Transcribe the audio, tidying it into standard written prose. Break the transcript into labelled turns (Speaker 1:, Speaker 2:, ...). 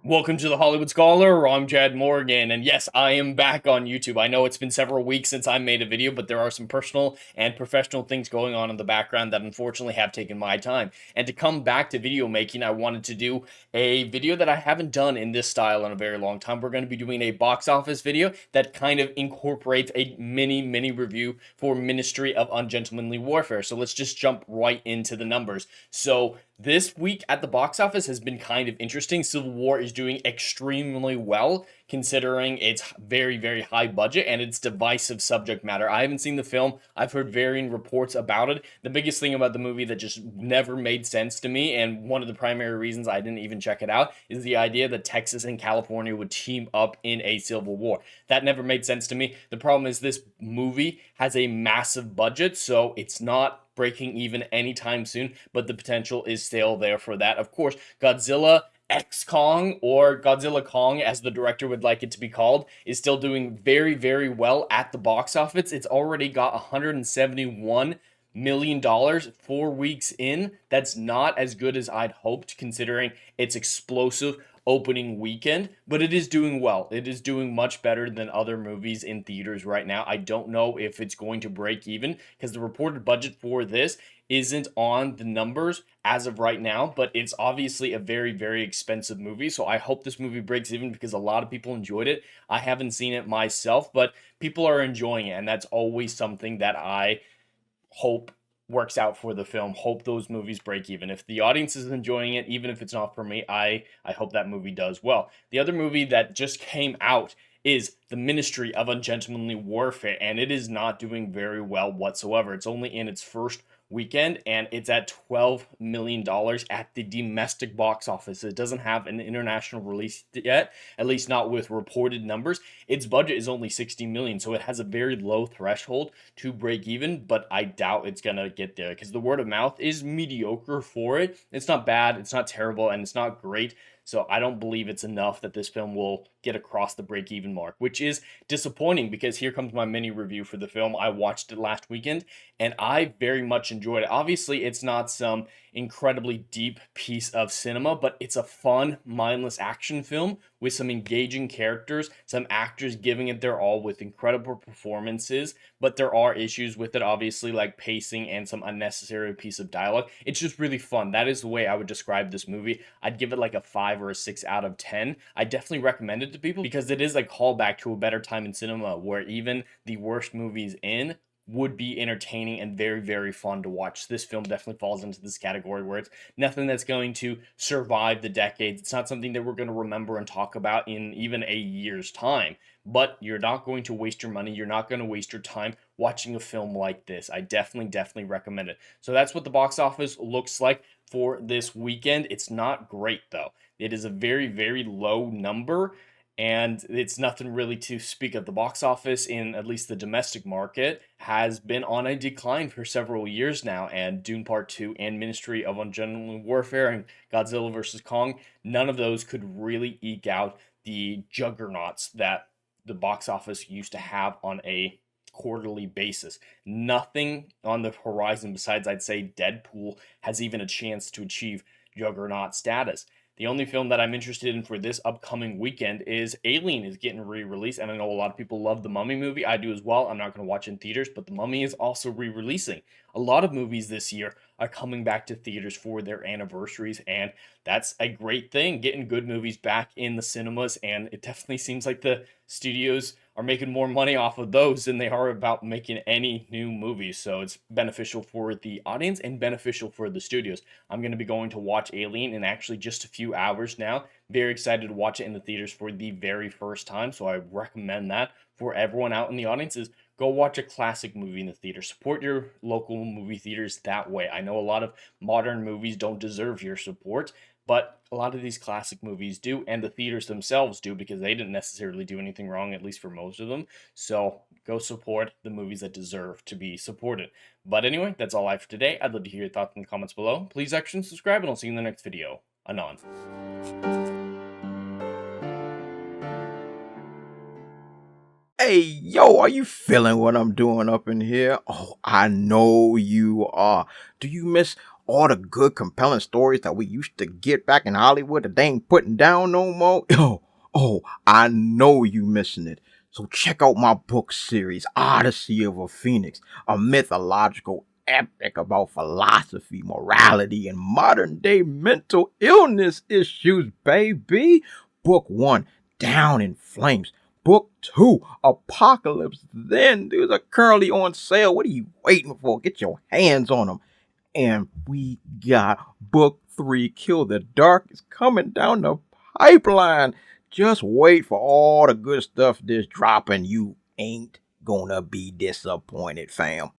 Speaker 1: Welcome to the Hollywood Scholar. I'm Chad Morgan, and yes, I am back on YouTube. I know it's been several weeks since I made a video, but there are some personal and professional things going on in the background that unfortunately have taken my time. And to come back to video making, I wanted to do a video that I haven't done in this style in a very long time. We're going to be doing a box office video that kind of incorporates a mini review for Ministry of Ungentlemanly Warfare. So let's just jump right into the numbers. So this week at the box office has been kind of interesting. Civil War is doing extremely well considering its very high budget and its divisive subject matter. I haven't seen the film. I've heard varying reports about it. The biggest thing about the movie that just never made sense to me, and one of the primary reasons I didn't even check it out, is the idea that Texas and California would team up in a civil war. That never made sense to me. The problem is this movie has a massive budget, so it's not breaking even anytime soon, but the potential is still there for that. Of course, Godzilla X Kong, or Godzilla Kong as the director would like it to be called, is still doing very well at the box office. It's already got $171 million 4 weeks in. That's not as good as I'd hoped considering its explosive opening weekend, but it is doing well. It is doing much better than other movies in theaters right now. I don't know if it's going to break even because the reported budget for this isn't on the numbers as of right now, but it's obviously a very expensive movie. So I hope this movie breaks even because a lot of people enjoyed it. I haven't seen it myself, but people are enjoying it, and that's always something that I hope works out for the film. Hope those movies break even. If the audience is enjoying it, even if it's not for me, I hope that movie does well. The other movie that just came out is The Ministry of Ungentlemanly Warfare, and it is not doing very well whatsoever. It's only in its first weekend, and it's at $12 million at the domestic box office. It doesn't have an international release yet, at least not with reported numbers. Its budget is only $60 million, so it has a very low threshold to break even, but I doubt it's gonna get there because the word of mouth is mediocre for it. It's not bad, it's not terrible, and it's not great. So I don't believe it's enough that this film will get across the break-even mark, which is disappointing because here comes my mini review for the film. I watched it last weekend, and I very much enjoyed it. Obviously, it's not some incredibly deep piece of cinema, but it's a fun, mindless action film with some engaging characters, some actors giving it their all with incredible performances, but there are issues with it, obviously, like pacing and some unnecessary piece of dialogue. It's just really fun. That is the way I would describe this movie. I'd give it like a 5 or a 6 out of 10. I definitely recommend it to people because it is a callback to a better time in cinema where even the worst movies in would be entertaining and very fun to watch. This film definitely falls into this category where it's nothing that's going to survive the decades. It's not something that we're going to remember and talk about in even a year's time, but you're not going to waste your money. You're not going to waste your time watching a film like this. I definitely recommend it. So that's what the box office looks like for this weekend. It's not great though. It is a very low number, and it's nothing really to speak of. The box office in at least the domestic market has been on a decline for several years now, and Dune Part 2 and Ministry of Ungentlemanly Warfare and Godzilla vs. Kong, none of those could really eke out the juggernauts that the box office used to have on a quarterly basis. Nothing on the horizon besides, I'd say, Deadpool has even a chance to achieve juggernaut status. The only film that I'm interested in for this upcoming weekend is Alien is getting re-released, and I know a lot of people love the Mummy movie. I do as well. I'm not going to watch it in theaters, but the Mummy is also re-releasing. A lot of movies this year are coming back to theaters for their anniversaries, and that's a great thing, getting good movies back in the cinemas, and it definitely seems like the studios are making more money off of those than they are about making any new movies. So it's beneficial for the audience and beneficial for the studios. I'm going to be going to watch Alien in actually just a few hours now. Very excited to watch it in the theaters for the very first time. So I recommend that for everyone out in the audience is go watch a classic movie in the theater. Support your local movie theaters that way. I know a lot of modern movies don't deserve your support, but a lot of these classic movies do, and the theaters themselves do, because they didn't necessarily do anything wrong, at least for most of them. So go support the movies that deserve to be supported. But anyway, that's all I have for today. I'd love to hear your thoughts in the comments below. Please like and subscribe, and I'll see you in the next video. Anon.
Speaker 2: Hey, yo, are you feeling what I'm doing up in here? Oh, I know you are. Do you miss All the good, compelling stories that we used to get back in Hollywood that they ain't putting down no more. I know you missing it. So check out my book series, Odyssey of a Phoenix, a mythological epic about philosophy, morality, and modern day mental illness issues, baby. Book 1, Down in Flames. Book 2, Apocalypse Then. These are currently on sale. What are you waiting for? Get your hands on them. And we got book 3, Kill the Dark, is coming down the pipeline. Just wait for all the good stuff this dropping. You ain't gonna be disappointed, fam.